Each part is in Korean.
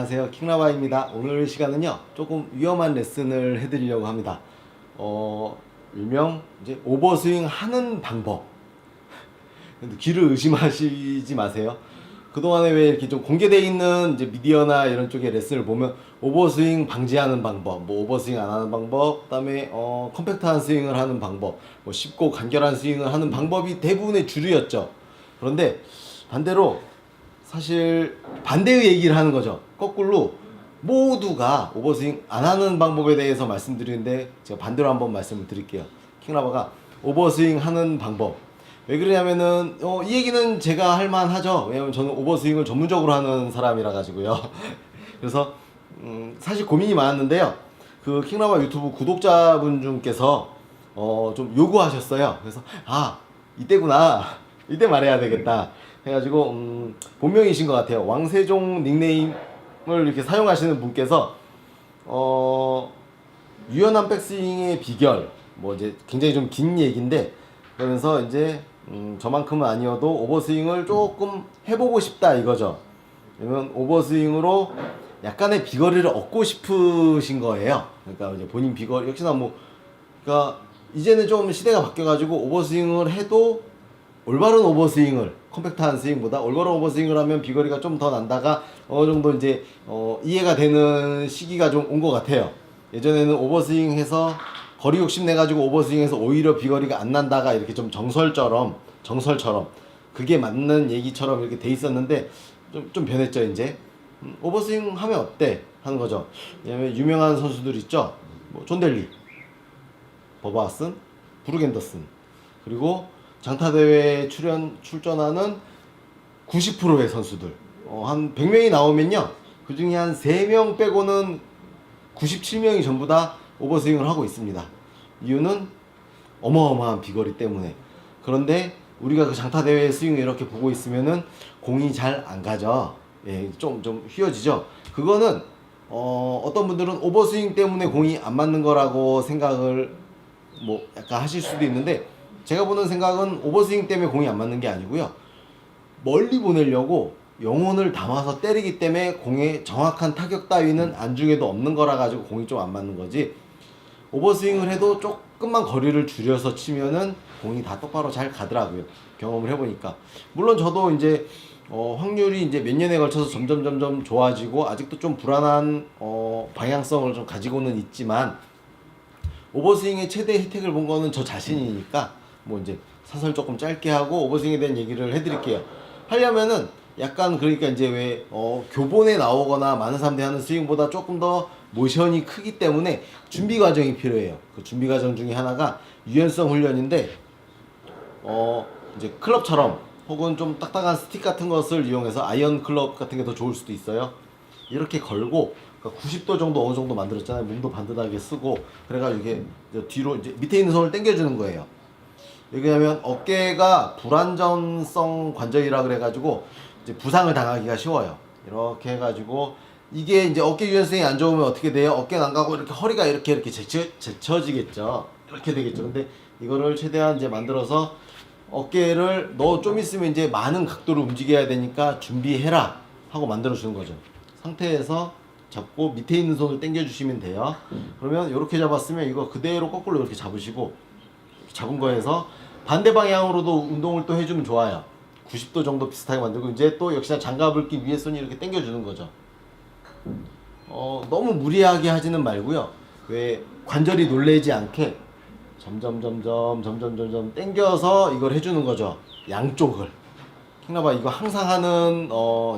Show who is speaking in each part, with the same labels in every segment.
Speaker 1: 안녕하세요, 킹라바입니다. 오늘 시간은요 조금 위험한 레슨을 해드리려고 합니다. 일명 이제 오버스윙 하는 방법. 근데 귀를 의심하시지 마세요. 그동안에 왜 이렇게 좀 공개되어 있는 이제 미디어나 이런 쪽의 레슨을 보면 오버스윙 방지하는 방법, 뭐 오버스윙 안 하는 방법, 그다음에 컴팩트한 스윙을 하는 방법, 뭐 쉽고 간결한 스윙을 하는 방법이 대부분의 주류였죠. 그런데 반대로 사실 반대의 얘기를 하는 거죠. 거꾸로 모두가 오버스윙 안 하는 방법에 대해서 말씀드리는데 제가 반대로 한번 말씀을 드릴게요. 킹라바가 오버스윙 하는 방법. 왜 그러냐면은 이 얘기는 제가 할 만하죠. 왜냐면 저는 오버스윙을 전문적으로 하는 사람이라 가지고요. 그래서 사실 고민이 많았는데요. 그 킹라바 유튜브 구독자분 중께서 좀 요구하셨어요. 그래서 이때구나. 이때 말해야 되겠다. 해가지고 본명이신 것 같아요. 왕세종 닉네임을 이렇게 사용하시는 분께서 유연한 백스윙의 비결, 뭐 이제 굉장히 좀 긴 얘기인데, 그러면서 이제 저만큼은 아니어도 오버스윙을 조금 해보고 싶다 이거죠. 그러면 오버스윙으로 약간의 비거리를 얻고 싶으신 거예요. 그러니까 이제 본인 비거리 역시나 뭐, 그러니까 이제는 좀 시대가 바뀌어가지고 오버스윙을 해도 올바른 오버스윙을, 컴팩트한 스윙보다 올바른 오버스윙을 하면 비거리가 좀 더 난다가 어느 정도 이제 이해가 되는 시기가 좀 온 것 같아요. 예전에는 오버스윙해서 거리 욕심 내가지고 오버스윙해서 오히려 비거리가 안 난다가 이렇게 좀 정설처럼 그게 맞는 얘기처럼 이렇게 돼 있었는데 좀 변했죠 이제. 오버스윙 하면 어때 하는 거죠. 왜냐면 유명한 선수들 있죠. 뭐 존 델리, 버바 왓슨, 브룩 앤더슨, 그리고 장타대회에 출전하는 90%의 선수들, 한 100명이 나오면요 그 중에 한 3명 빼고는 97명이 전부 다 오버스윙을 하고 있습니다. 이유는 어마어마한 비거리 때문에. 그런데 우리가 그 장타대회 스윙을 이렇게 보고 있으면은 공이 잘 안 가죠. 예, 좀 휘어지죠. 그거는 어떤 분들은 오버스윙 때문에 공이 안 맞는 거라고 생각을 뭐 약간 하실 수도 있는데, 제가 보는 생각은 오버스윙 때문에 공이 안 맞는 게 아니고요, 멀리 보내려고 영혼을 담아서 때리기 때문에 공의 정확한 타격 따위는 안중에도 없는 거라 가지고 공이 좀 안 맞는 거지, 오버스윙을 해도 조금만 거리를 줄여서 치면은 공이 다 똑바로 잘 가더라고요. 경험을 해보니까. 물론 저도 이제 확률이 이제 몇 년에 걸쳐서 점점 좋아지고 아직도 좀 불안한 방향성을 좀 가지고는 있지만, 오버스윙의 최대 혜택을 본 거는 저 자신이니까 뭐 이제 사설 조금 짧게 하고 오버스윙에 대한 얘기를 해드릴게요. 하려면은 약간, 그러니까 이제 왜 교본에 나오거나 많은 사람들이 하는 스윙보다 조금 더 모션이 크기 때문에 준비 과정이 필요해요. 그 준비 과정 중에 하나가 유연성 훈련인데, 이제 클럽처럼 혹은 좀 딱딱한 스틱 같은 것을 이용해서 아이언 클럽 같은 게 더 좋을 수도 있어요. 이렇게 걸고, 그러니까 90도 정도 어느 정도 만들었잖아요. 몸도 반듯하게 쓰고, 그래가지고 이게 뒤로 이제 밑에 있는 손을 당겨주는 거예요. 왜냐면 어깨가 불안전성 관절이라 그래가지고 이제 부상을 당하기가 쉬워요. 이렇게 해가지고, 이게 이제 어깨 유연성이 안 좋으면 어떻게 돼요? 어깨는 안 가고 이렇게 허리가 이렇게 제쳐지겠죠. 이렇게 되겠죠. 근데 이거를 최대한 이제 만들어서 어깨를 너 좀 있으면 이제 많은 각도로 움직여야 되니까 준비해라 하고 만들어 주는 거죠. 상태에서 잡고 밑에 있는 손을 당겨 주시면 돼요. 그러면 이렇게 잡았으면 이거 그대로 거꾸로 이렇게 잡으시고, 잡은 거에서 반대 방향으로도 운동을 또 해주면 좋아요. 90도 정도 비슷하게 만들고, 이제 또 역시나 장갑을 낀 위에 손이 이렇게 당겨 주는 거죠. 너무 무리하게 하지는 말고요. 왜 관절이 놀래지 않게 점점 당겨서 이걸 해주는 거죠. 양쪽을. 킹나바 이거 항상 하는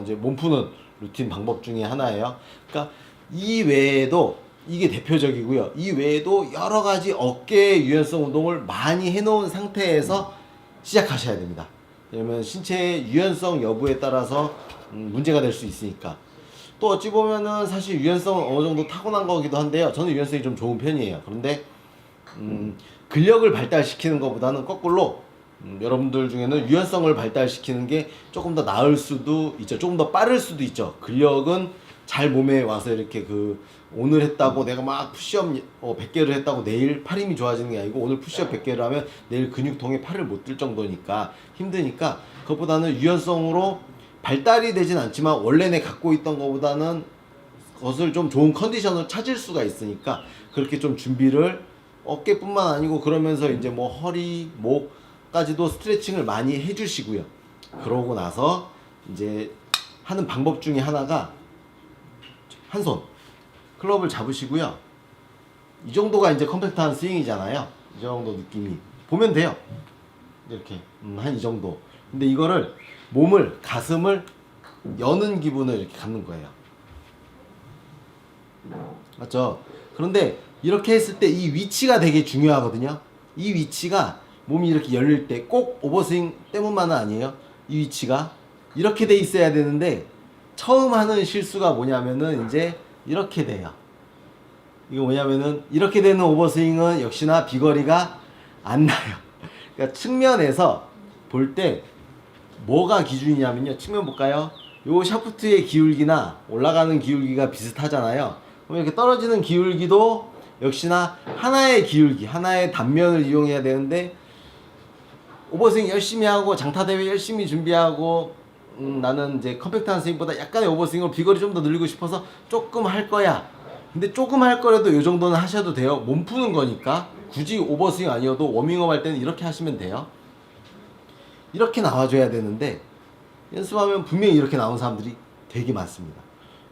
Speaker 1: 이제 몸 푸는 루틴 방법 중에 하나예요. 그러니까 이 외에도, 이게 대표적이고요. 이 외에도 여러 가지 어깨 유연성 운동을 많이 해놓은 상태에서 시작하셔야 됩니다. 왜냐면 신체의 유연성 여부에 따라서 문제가 될 수 있으니까. 또 어찌 보면은 사실 유연성은 어느 정도 타고난 거기도 한데요. 저는 유연성이 좀 좋은 편이에요. 그런데 근력을 발달시키는 것보다는 거꾸로 여러분들 중에는 유연성을 발달시키는 게 조금 더 나을 수도 있죠. 조금 더 빠를 수도 있죠. 근력은 잘 몸에 와서 이렇게 오늘 했다고 내가 막 푸시업 100개를 했다고 내일 팔 힘이 좋아지는 게 아니고, 오늘 푸시업 100개를 하면 내일 근육통에 팔을 못 들 정도니까 힘드니까, 그것보다는 유연성으로 발달이 되진 않지만 원래 내 갖고 있던 것보다는 것을 좀 좋은 컨디션을 찾을 수가 있으니까 그렇게 좀 준비를 어깨뿐만 아니고 그러면서 이제 뭐 허리, 목까지도 스트레칭을 많이 해주시고요. 그러고 나서 이제 하는 방법 중에 하나가 한 손 클럽을 잡으시고요. 이 정도가 이제 컴팩트한 스윙이잖아요. 이 정도 느낌이 보면 돼요. 이렇게 한 이 정도. 근데 이거를 몸을 가슴을 여는 기분을 이렇게 갖는 거예요. 맞죠? 그런데 이렇게 했을 때 이 위치가 되게 중요하거든요. 이 위치가 몸이 이렇게 열릴 때 꼭 오버스윙 때문만은 아니에요. 이 위치가 이렇게 돼 있어야 되는데 처음 하는 실수가 뭐냐면은 이제 이렇게 돼요. 이거 뭐냐면은 이렇게 되는 오버스윙은 역시나 비거리가 안 나요. 그러니까 측면에서 볼 때 뭐가 기준이냐면요. 측면 볼까요? 요 샤프트의 기울기나 올라가는 기울기가 비슷하잖아요. 그럼 이렇게 떨어지는 기울기도 역시나 하나의 기울기, 하나의 단면을 이용해야 되는데 오버스윙 열심히 하고 장타대회 열심히 준비하고 나는 이제 컴팩트한 스윙보다 약간의 오버스윙으로 비거리 좀 더 늘리고 싶어서 조금 할 거야. 근데 조금 할 거라도 요 정도는 하셔도 돼요. 몸 푸는 거니까 굳이 오버스윙 아니어도 워밍업 할 때는 이렇게 하시면 돼요. 이렇게 나와줘야 되는데 연습하면 분명히 이렇게 나온 사람들이 되게 많습니다.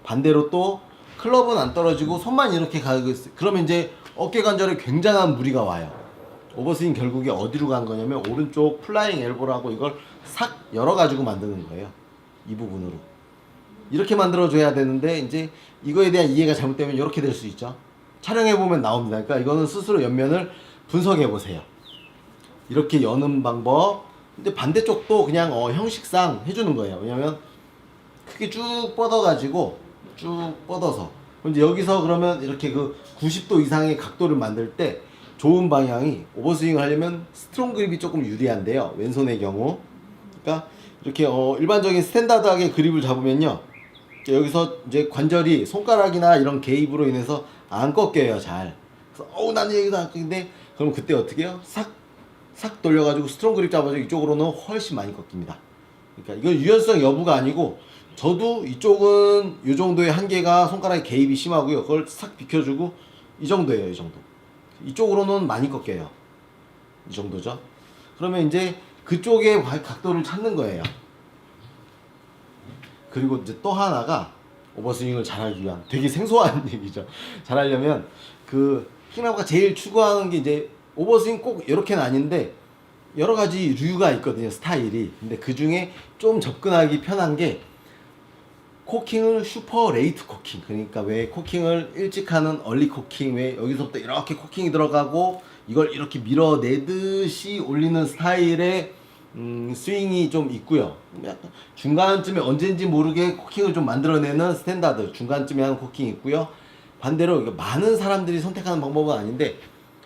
Speaker 1: 반대로 또 클럽은 안 떨어지고 손만 이렇게 가고 있어요. 그러면 이제 어깨 관절에 굉장한 무리가 와요. 오버스윙 결국에 어디로 간 거냐면 오른쪽 플라잉 엘보라고 이걸 싹 열어가지고 만드는 거예요. 이 부분으로. 이렇게 만들어줘야 되는데 이제 이거에 대한 이해가 잘못되면 이렇게 될 수 있죠. 촬영해보면 나옵니다. 그러니까 이거는 스스로 옆면을 분석해보세요. 이렇게 여는 방법. 근데 반대쪽도 그냥 형식상 해주는 거예요. 왜냐면 크게 쭉 뻗어가지고 쭉 뻗어서 이제 여기서 그러면 이렇게 그 90도 이상의 각도를 만들 때 좋은 방향이 오버스윙을 하려면 스트롱 그립이 조금 유리한데요. 왼손의 경우. 그러니까 이렇게 일반적인 스탠다드하게 그립을 잡으면요. 여기서 이제 관절이 손가락이나 이런 개입으로 인해서 안 꺾여요, 잘. 그래서 나는 여기도 안 꺾이는데 그럼 그때 어떻게 해요? 싹 돌려가지고 스트롱 그립 잡아서 이쪽으로는 훨씬 많이 꺾입니다. 그러니까 이건 유연성 여부가 아니고 저도 이쪽은 이 정도의 한계가 손가락에 개입이 심하고요. 그걸 싹 비켜주고 이 정도예요, 이 정도. 이쪽으로는 많이 꺾여요. 이 정도죠. 그러면 이제 그쪽의 각도를 찾는 거예요. 그리고 이제 또 하나가 오버스윙을 잘하기 위한 되게 생소한 얘기죠. 잘하려면 그 킹나우가 제일 추구하는 게 이제 오버스윙 꼭 이렇게는 아닌데 여러 가지 류가 있거든요, 스타일이. 근데 그 중에 좀 접근하기 편한 게 코킹을 슈퍼 레이트 코킹. 그러니까 왜 코킹을 일찍 하는 얼리 코킹, 왜 여기서부터 이렇게 코킹이 들어가고 이걸 이렇게 밀어내듯이 올리는 스타일의 스윙이 좀 있고요. 약간 중간쯤에 언제인지 모르게 코킹을 좀 만들어내는 스탠다드 중간쯤에 하는 코킹이 있고요. 반대로 많은 사람들이 선택하는 방법은 아닌데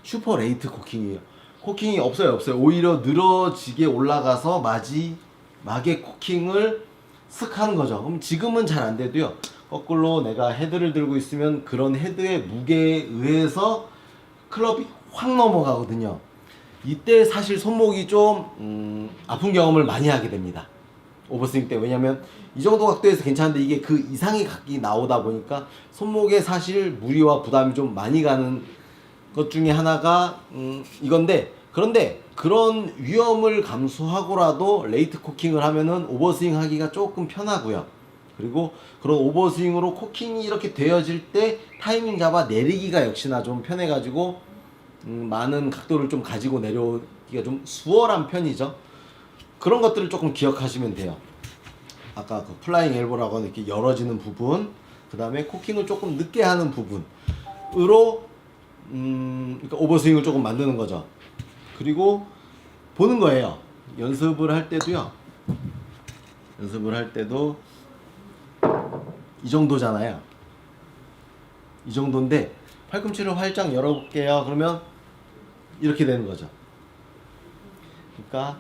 Speaker 1: 슈퍼 레이트 코킹이에요. 코킹이 없어요. 오히려 늘어지게 올라가서 마지막에 코킹을 슥 하는 거죠. 그럼 지금은 잘 안 돼도요. 거꾸로 내가 헤드를 들고 있으면 그런 헤드의 무게에 의해서 클럽이 확 넘어가거든요. 이때 사실 손목이 좀 아픈 경험을 많이 하게 됩니다. 오버스윙 때. 왜냐면 이 정도 각도에서 괜찮은데 이게 그 이상의 각이 나오다 보니까 손목에 사실 무리와 부담이 좀 많이 가는 것 중에 하나가 이건데, 그런데 그런 위험을 감수하고라도 레이트 코킹을 하면은 오버스윙 하기가 조금 편하고요. 그리고 그런 오버스윙으로 코킹이 이렇게 되어질 때 타이밍 잡아 내리기가 역시나 좀 편해가지고 많은 각도를 좀 가지고 내려오기가 좀 수월한 편이죠. 그런 것들을 조금 기억하시면 돼요. 아까 그 플라잉 엘보라고 하는 이렇게 열어지는 부분, 그 다음에 코킹을 조금 늦게 하는 부분으로 그러니까 오버스윙을 조금 만드는 거죠. 그리고 보는 거예요. 연습을 할 때도 이 정도잖아요. 이 정도인데 팔꿈치를 활짝 열어볼게요. 그러면 이렇게 되는 거죠. 그러니까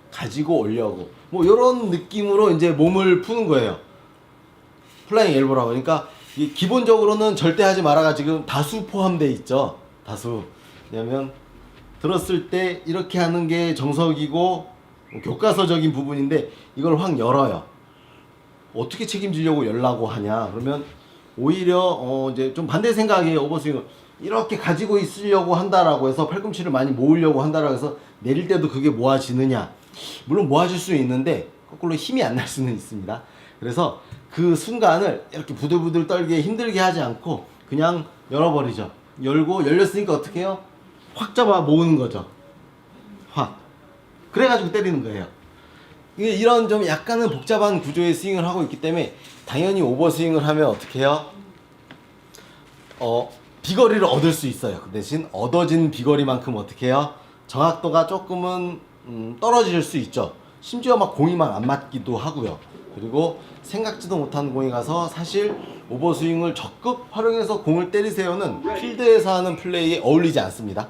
Speaker 1: 가지고 올려고 뭐 이런 느낌으로 이제 몸을 푸는 거예요. 플라잉 엘보라고. 그러니까 기본적으로는 절대 하지 말아가 지금 다수 포함되어 있죠. 다수. 왜냐면 들었을 때 이렇게 하는 게 정석이고 교과서적인 부분인데 이걸 확 열어요. 어떻게 책임지려고 열라고 하냐? 그러면 오히려 이제 좀 반대 생각이에요. 오버스윙을 이렇게 가지고 있으려고 한다라고 해서 팔꿈치를 많이 모으려고 한다라고 해서 내릴 때도 그게 모아지느냐? 물론 모아질 수 있는데 거꾸로 힘이 안 날 수는 있습니다. 그래서 그 순간을 이렇게 부들부들 떨게 힘들게 하지 않고 그냥 열어버리죠. 열고 열렸으니까 어떻게 해요? 확 잡아 모으는 거죠. 확. 그래가지고 때리는 거예요. 이런 좀 약간은 복잡한 구조의 스윙을 하고 있기 때문에 당연히 오버스윙을 하면 어떻게 해요? 비거리를 얻을 수 있어요. 그 대신 얻어진 비거리만큼 어떻게 해요? 정확도가 조금은 떨어질 수 있죠. 심지어 막 공이 막 안 맞기도 하고요. 그리고 생각지도 못한 공이 가서 사실 오버스윙을 적극 활용해서 공을 때리세요는 필드에서 하는 플레이에 어울리지 않습니다.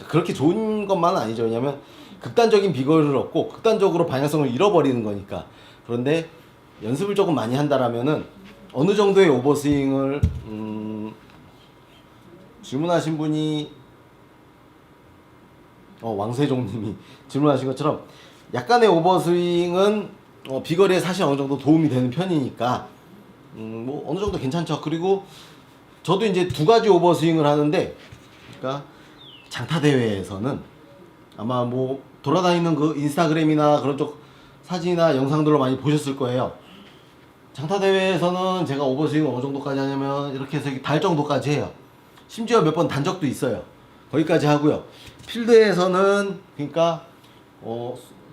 Speaker 1: 그렇게 좋은 것만은 아니죠. 왜냐면 극단적인 비거리를 얻고 극단적으로 방향성을 잃어버리는 거니까. 그런데 연습을 조금 많이 한다라면은 어느 정도의 오버스윙을 질문하신 분이 왕세종님이 질문하신 것처럼 약간의 오버스윙은 비거리에 사실 어느 정도 도움이 되는 편이니까 뭐 어느 정도 괜찮죠. 그리고 저도 이제 두 가지 오버스윙을 하는데, 그러니까 장타 대회에서는 아마 뭐 돌아다니는 그 인스타그램이나 그런 쪽 사진이나 영상들로 많이 보셨을 거예요. 장타 대회에서는 제가 오버스윙을 어느 정도까지 하냐면 이렇게 해서 달 정도까지 해요. 심지어 몇 번 단 적도 있어요. 거기까지 하고요. 필드에서는 그러니까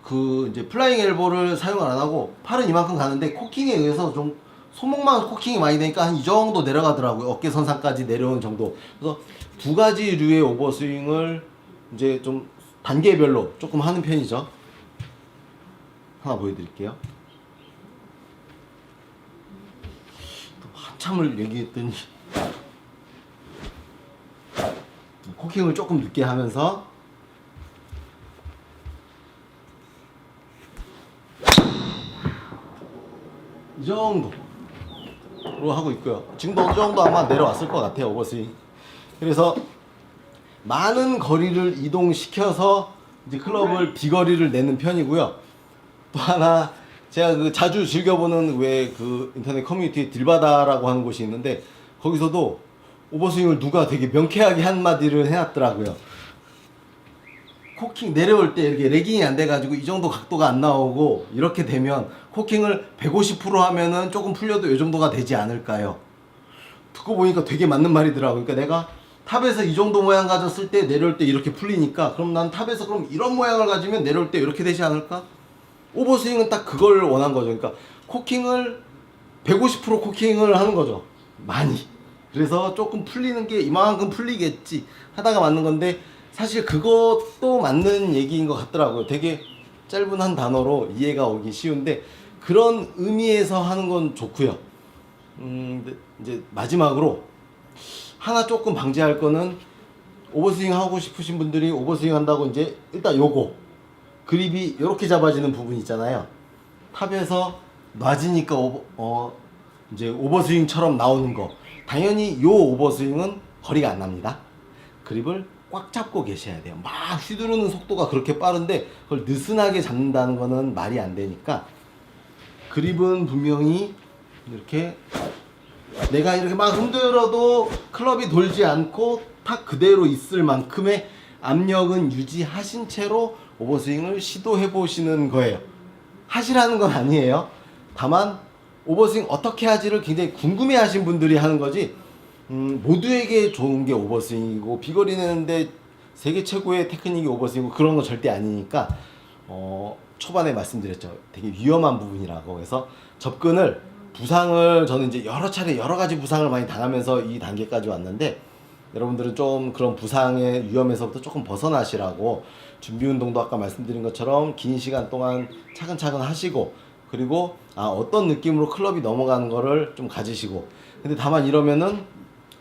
Speaker 1: 그 이제 플라잉 엘보를 사용을 안 하고 팔은 이만큼 가는데 코킹에 의해서 좀 손목만 코킹이 많이 되니까 한 이 정도 내려가더라고요. 어깨 선상까지 내려오는 정도. 그래서 두 가지 류의 오버스윙을 이제 좀 단계별로 조금 하는 편이죠. 하나 보여드릴게요. 한참을 얘기했더니 코킹을 조금 늦게 하면서 이 정도로 하고 있고요. 지금도 어느 정도 아마 내려왔을 것 같아요, 오버스윙. 그래서 많은 거리를 이동시켜서 이제 클럽을 비거리를 내는 편이고요. 또 하나 제가 그 자주 즐겨보는 왜 그 인터넷 커뮤니티에 딜바다라고 하는 곳이 있는데 거기서도 오버스윙을 누가 되게 명쾌하게 한마디를 해놨더라고요. 코킹 내려올 때 이렇게 레깅이 안 돼가지고 이 정도 각도가 안 나오고 이렇게 되면 코킹을 150% 하면은 조금 풀려도 이 정도가 되지 않을까요? 듣고 보니까 되게 맞는 말이더라고요. 그러니까 내가 탑에서 이 정도 모양 가졌을 때 내려올 때 이렇게 풀리니까 그럼 난 탑에서 그럼 이런 모양을 가지면 내려올 때 이렇게 되지 않을까? 오버스윙은 딱 그걸 원한 거죠. 그러니까 코킹을 150% 코킹을 하는 거죠. 많이. 그래서 조금 풀리는 게 이만큼 풀리겠지 하다가 맞는 건데 사실 그것도 맞는 얘기인 것 같더라고요. 되게 짧은 한 단어로 이해가 오기 쉬운데 그런 의미에서 하는 건 좋고요. 이제 마지막으로 하나 조금 방지할 거는 오버스윙 하고 싶으신 분들이 오버스윙 한다고 이제 일단 요거 그립이 이렇게 잡아지는 부분 있잖아요. 탑에서 놔지니까 이제 오버스윙처럼 나오는 거. 당연히 요 오버스윙은 거리가 안 납니다. 그립을 꽉 잡고 계셔야 돼요. 막 휘두르는 속도가 그렇게 빠른데 그걸 느슨하게 잡는다는 거는 말이 안 되니까 그립은 분명히 이렇게 내가 이렇게 막 흔들어도 클럽이 돌지 않고 탁 그대로 있을 만큼의 압력은 유지하신 채로 오버스윙을 시도해 보시는 거예요. 하시라는 건 아니에요. 다만 오버스윙 어떻게 하지를 굉장히 궁금해 하신 분들이 하는 거지 모두에게 좋은 게 오버스윙이고 비거리 내는데 세계 최고의 테크닉이 오버스윙이고 그런 건 절대 아니니까 초반에 말씀드렸죠. 되게 위험한 부분이라고. 그래서 접근을 부상을 저는 이제 여러 차례 여러 가지 부상을 많이 당하면서 이 단계까지 왔는데 여러분들은 좀 그런 부상의 위험에서부터 조금 벗어나시라고 준비 운동도 아까 말씀드린 것처럼 긴 시간 동안 차근차근 하시고 그리고 어떤 느낌으로 클럽이 넘어가는 거를 좀 가지시고 근데 다만 이러면은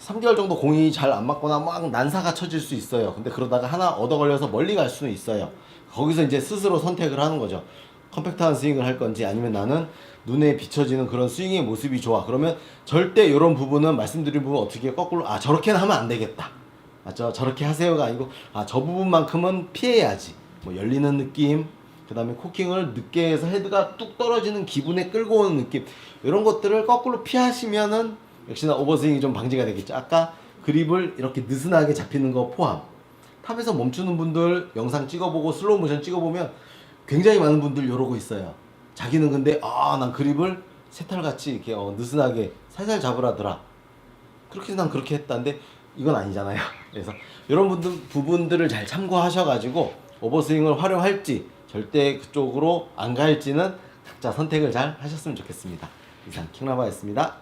Speaker 1: 3개월 정도 공이 잘 안 맞거나 막 난사가 쳐질 수 있어요. 근데 그러다가 하나 얻어 걸려서 멀리 갈 수는 있어요. 거기서 이제 스스로 선택을 하는 거죠. 컴팩트한 스윙을 할 건지 아니면 나는 눈에 비춰지는 그런 스윙의 모습이 좋아. 그러면 절대 이런 부분은 말씀드린 부분 어떻게 거꾸로 저렇게는 하면 안 되겠다. 맞죠? 저렇게 하세요가 아니고 저 부분만큼은 피해야지. 뭐 열리는 느낌, 그 다음에 코킹을 늦게 해서 헤드가 뚝 떨어지는 기분에 끌고 오는 느낌, 이런 것들을 거꾸로 피하시면은 역시나 오버스윙이 좀 방지가 되겠죠. 아까 그립을 이렇게 느슨하게 잡히는 거 포함, 탑에서 멈추는 분들 영상 찍어보고 슬로우 모션 찍어보면 굉장히 많은 분들 이러고 있어요. 자기는 근데 난 그립을 새털같이 이렇게 느슨하게 살살 잡으라더라, 그렇게 난 그렇게 했다는데 이건 아니잖아요. 그래서 이런 부분들을 잘 참고하셔가지고 오버스윙을 활용할지 절대 그쪽으로 안 갈지는 각자 선택을 잘 하셨으면 좋겠습니다. 이상 킹라바였습니다.